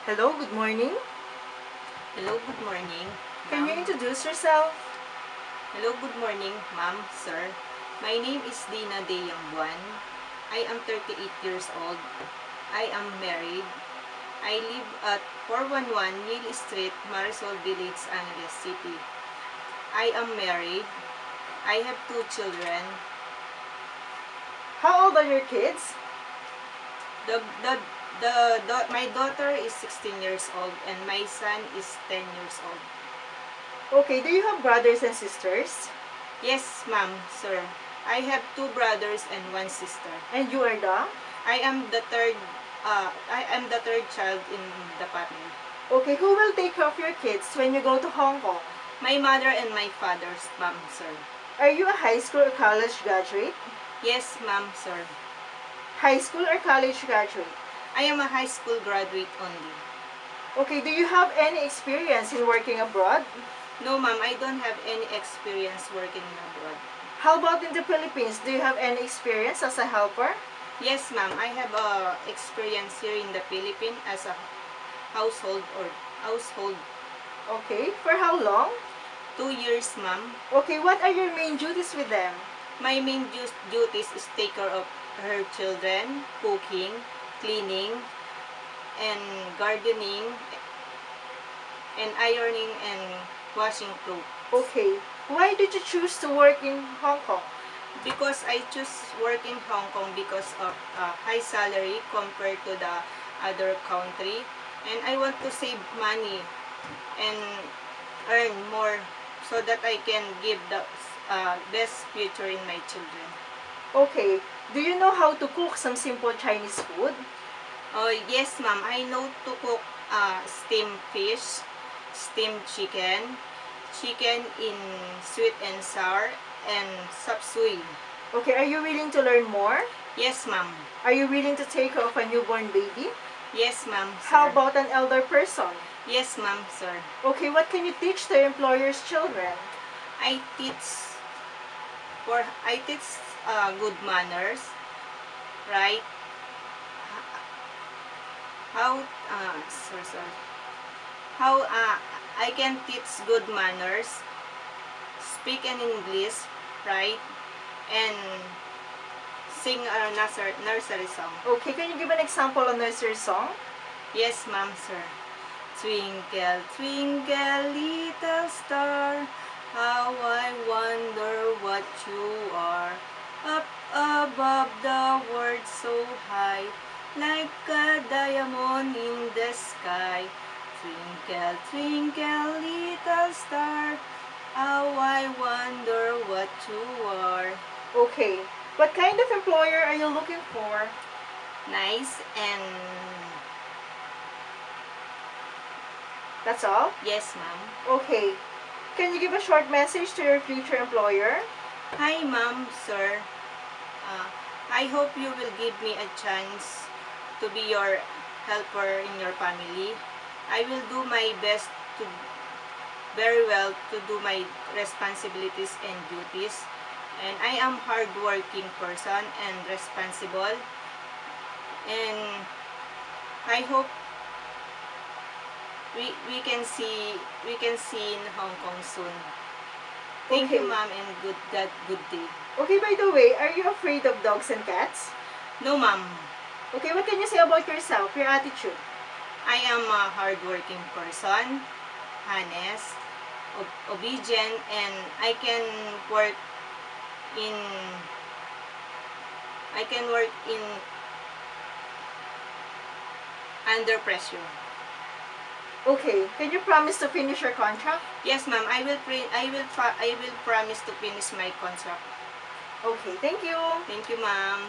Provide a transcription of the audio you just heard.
Hello, good morning. Hello, good morning, Can ma'am. you introduce yourself? Hello, good morning, ma'am, sir. My name is Dina De Yangbuan. I am 38 years old. I am married. I live at 411 Yale Street, Marisol Village, Angeles City. I am married. I have 2 children. How old are your kids? My daughter is 16 years old and my son is 10 years old. Okay, do you have brothers and sisters? Yes, ma'am, sir. I have 2 brothers and 1 sister. And you are the? I am the third child in the family. Okay, who will take care of your kids when you go to Hong Kong? My mother and my father's ma'am, sir. Are you a high school or college graduate? Yes, ma'am, sir. High school or college graduate? I am a high school graduate only. Okay, do you have any experience in working abroad? No, ma'am, I don't have any experience working abroad. How about in the Philippines? Do you have any experience as a helper? Yes, ma'am, I have experience here in the Philippines as a household. Okay, for how long? 2 years, ma'am. Okay, what are your main duties with them? My main duties is take care of her children, cooking, cleaning, and gardening, and ironing and washing clothes. Okay, why did you choose to work in Hong Kong? Because I choose work in Hong Kong because of high salary compared to the other country, and I want to save money and earn more so that I can give the best future in my children. Okay, do you know how to cook some simple Chinese food? Yes, ma'am. I know to cook steamed fish, steamed chicken, chicken in sweet and sour, and chop suey. Okay, are you willing to learn more? Yes, ma'am. Are you willing to take care of a newborn baby? Yes, ma'am, sir. How about an elder person? Yes, ma'am, sir. Okay, what can you teach the employer's children? I teach good manners, right? How sorry. How I can teach good manners, speak in English, right? And sing a nursery song. Okay, can you give an example of nursery song? Yes, ma'am, sir. Twinkle, twinkle, little star, how I wonder what you are. Up above the world so high, like a diamond in the sky. Twinkle, twinkle, little star, how I wonder what you are. Okay, what kind of employer are you looking for? Nice and... That's all? Yes, ma'am. Okay, can you give a short message to your future employer? Hi, ma'am, sir. I hope you will give me a chance to be your helper in your family. I will do my best to very well to do my responsibilities and duties. And I am hardworking person and responsible. And I hope we can see in Hong Kong soon. Thank you, Okay. ma'am, and good day. Okay, by the way, are you afraid of dogs and cats? No, ma'am. Okay, what can you say about yourself, your attitude? I am a hardworking person, honest, obedient, and in I can work in under pressure. Okay, can you promise to finish your contract? Yes, ma'am. I will promise to finish my contract. Okay, thank you. Thank you, ma'am.